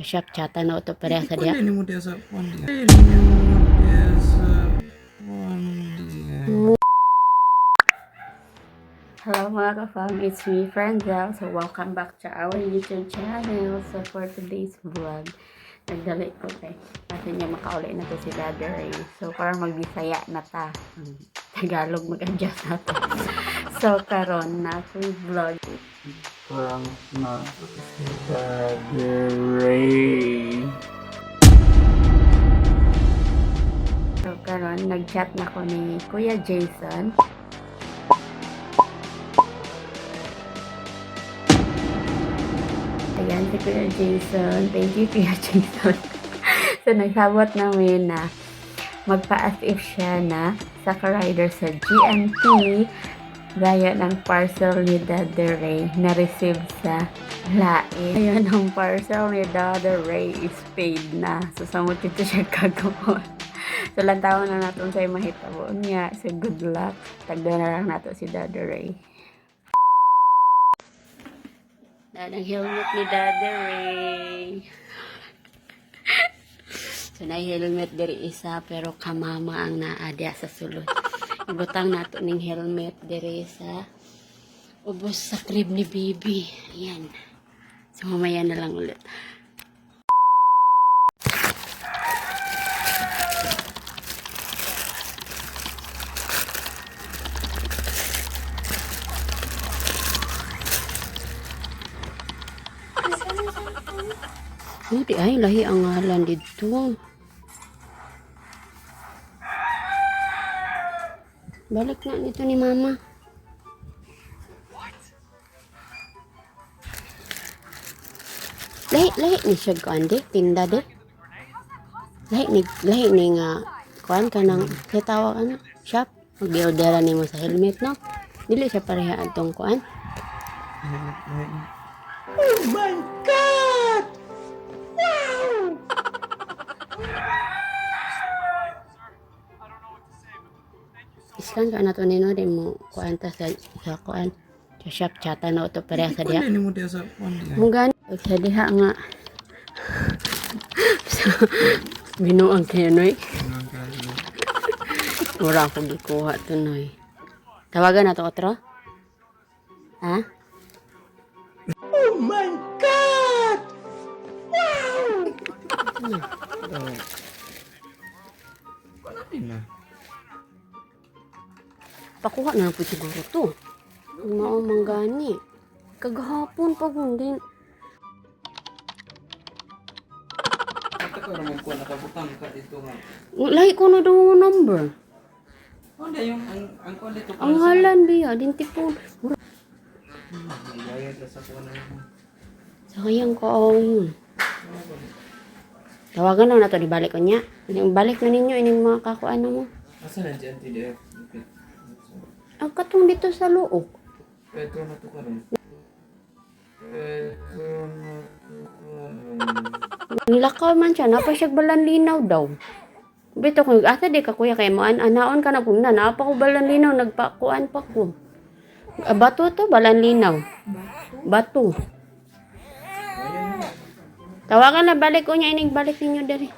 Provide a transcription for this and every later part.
Shop chata na ito pareha sa diya. Hindi mo diya sa pandi. Hello mga ka-fam, it's me, Franzel. So welcome back to our YouTube channel. So for today's vlog, nagdali ko kasi niya makauli na to si Daddy Ray. So parang magbisaya na ta. Tagalog mag-adjust na to. So karon na free vlog. Parang na Daddy Ray. So karon nag-chat na ko ni Kuya Jason. Ayan si Kuya Jason. Thank you Kuya Jason. So nagsabot namin na magpa-as if siya na sa ka-rider sa GMT gaya ng parcel ni Daddy Ray na receive sa lain. Ayan ang parcel ni Daddy Ray is paid na. So samot ito siya kagawon. So lantawan na natin sa'yo mahitaboon niya. So good luck. Tagda na lang nato si Daddy Ray. Yan ang helmet ni Daddy Ray. So na helmet diri isa pero kamama ang naadya sa sulod. Ibutang nato ning helmet diri sa ubos sa crib ni baby. Ayan. So mamaya na lang ulit. Di ay lahi ang ngalan dito. Balik na nito ni Mama. Lahi ni siya kuan de, tinda de. Lahi ni nga kuan ka nang kitawag ano, shop. Mag-orderan nimo sa helmet no. Dili siya pareha atong kuan. Oh my God! Wow! Iskan ka na to nino din mo kuan ta sa kuan. Sa shop chata na ito pareha sa diya. Hindi mo diya sa pandi. Mugan sa diha nga. So, binuang kayo noy. Mura akong gikuha to noy. Tawagan na to otro? Ha? Oh my God! Wow! Na. Pakuha na lang po siguro to. Mao manggani. Kagahapon pa kung din. Ito ko naman ko nakabutang ka dito nga. Lahi ko na daw ang number. Ano yung ang kulit to? Ang halan biya, din tipon. Bayad na sa kuno. Sayang ko yun. Tawagan lang na to, dibalik ko niya. Balik na ninyo, ining mga kakuan mo. Asa na dyan TDF? Ang katong dito sa luok. Petro na to karon. Nilakaw man siya, napa siya balan linaw daw. Bito kung asa di ka kuya kay mo anaon ka na kung na napa ko balan linaw nagpakuan pa ko. Bato to balan linaw. Bato. Tawagan na balik ko niya ining balik ninyo diri.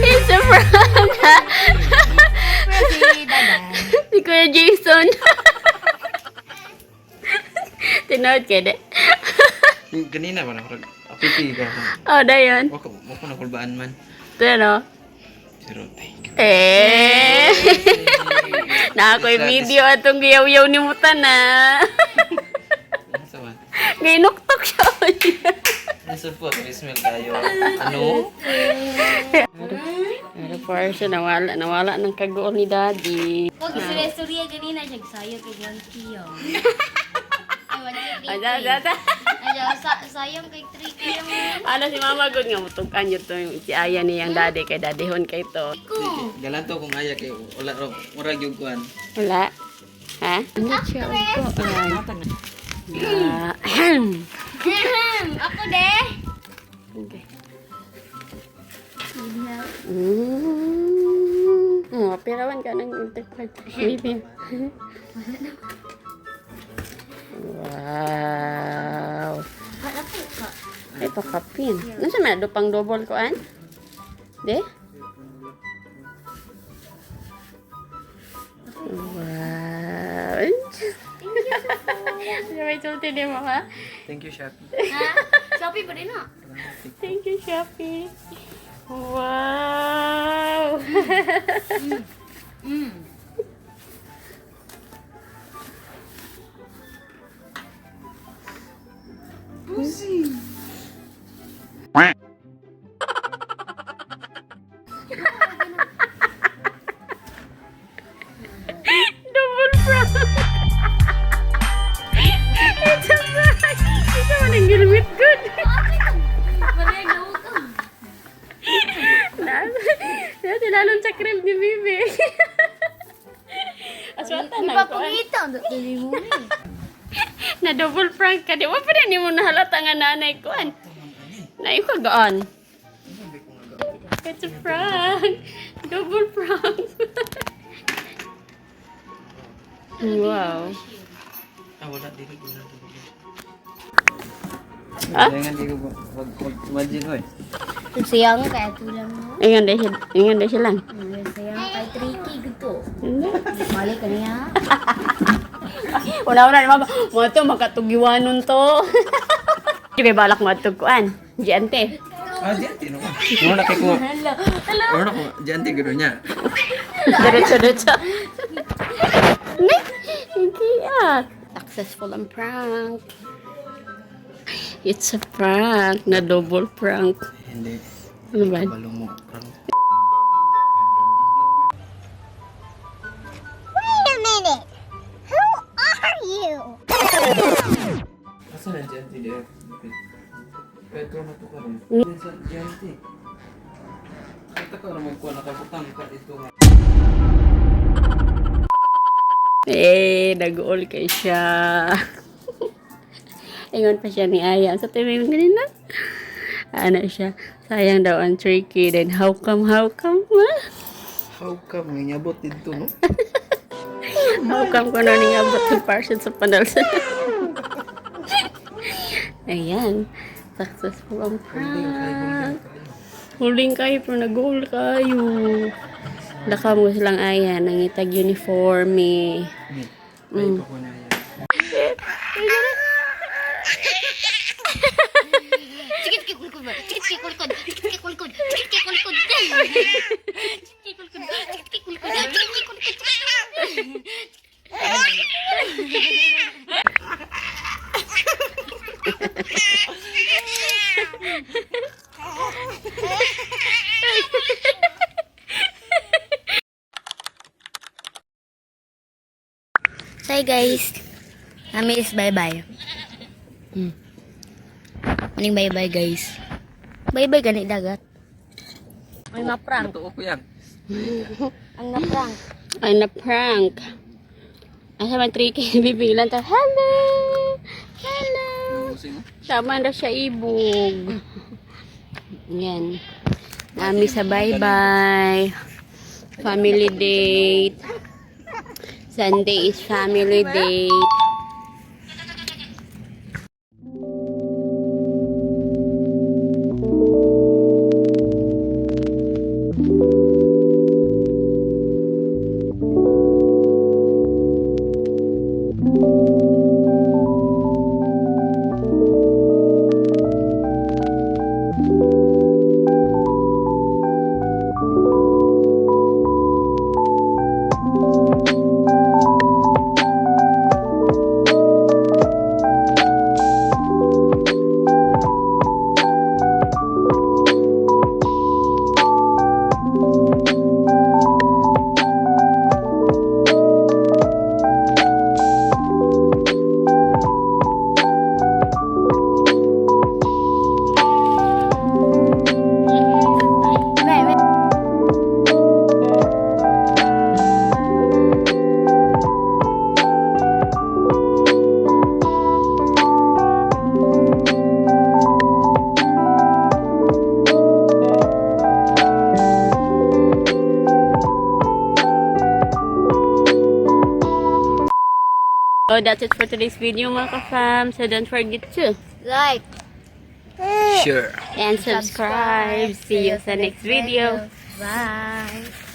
It's a prank. Si Kuya Jason. Tinood ka de. Ganina ba na apiti ka. Oh, dayon. Wako na kulbaan man. Ito no? Zero thank you. Na ako'y video atong giyaw-yaw ni Muta na. Asa man? Ngainuktok siya. Nasa po, smell tayo. Ano? Pero for siya, nawala ng kagoon ni Daddy. Huwag istorya ganina, sayo kay Gantiyo. Ay, sayang kay 3K yung... Ano si Mama good nga, mutukan yun to yung si Aya niyang Daddy kay Daddyhon kay to. Galan to kung aya kay wala ro murag yung kuan. Wala? Ha? Ano siya? Upo. Ako deh. Okay. Pirawan ka ng interpret. Baby. Wow. Wala po ka. Ito kapin. Nasa may pang double ko an? De? Wow. May sulti din mo ha? Thank you, Shopee. Ha? Shopee pa rin na. Thank you, Shopee. Wow. Double prank. It's a prank. Ito man ang gilmit good. Parang daw ka. Dati lalong sa crib ni Bibi. Aswata Di na ba ko. kumita? Dili mo ni. Na double prank ka. Di ba pa rin mo nahalata nga nanay ko. Nain ko gaan. It's a prank. Double prank. Wow. Wala, dili ko na. Ah? Kaya nga, di ko mag-imagine ko eh. Sayang kaya tulang mo. Ingan dahil siya lang. Sayang kay tricky gitu. Hindi. Balik ka niya. Una-una naman, mga to, magkatugiwanon to. Sige, balak mo ito kuan. Diante. Diyan, no? Ano na ko? Hello. Ano na ko? Diyan, gano'n niya. Diretso. Hindi ah. Successful ang prank. It's a prank. Na double prank. Hindi. Ano ba? Balong mo. Wait a minute. Who are you? Asa na Diyan, Diyan? Petro na to ka rin. Diyan, Kita ka naman ko nakabutang ka ito nga. Nag-all kay siya. Ingon pa siya ni Aya. Sa tayo yung ganina. Ano siya. Sayang daw ang tricky. Then how come? How come? Nga nyabot dito, no? How come ko na niyabot yung parcel sa panalsan? Ayan. Successful ang prank. Huling kayo pero nag-goal kayo. Laka mo silang Aya. Nangitag uniforme. Ay, pa ko na yan. Cikit kulikod ba? Cikit kulikod. Cikit kulikod. Cikit kulikod. Cikit kulikod. Cikit kulikod. Cikit kulikod. Say guys, kami is bye-bye. Aning bye-bye guys. Bye-bye gani dagat. Ay ma-prank. Natuo ko yan. Ang na-prank. Ay, na-prank. Asa man tricky. Bibilan ta. Hello! Hello! Sama na siya ibog. Yan. Nami sa bye-bye. Family date. Sunday is family date. that's it for today's video mga ka-fam. So, don't forget to Like. Sure. and subscribe. See you sa next video. Bye.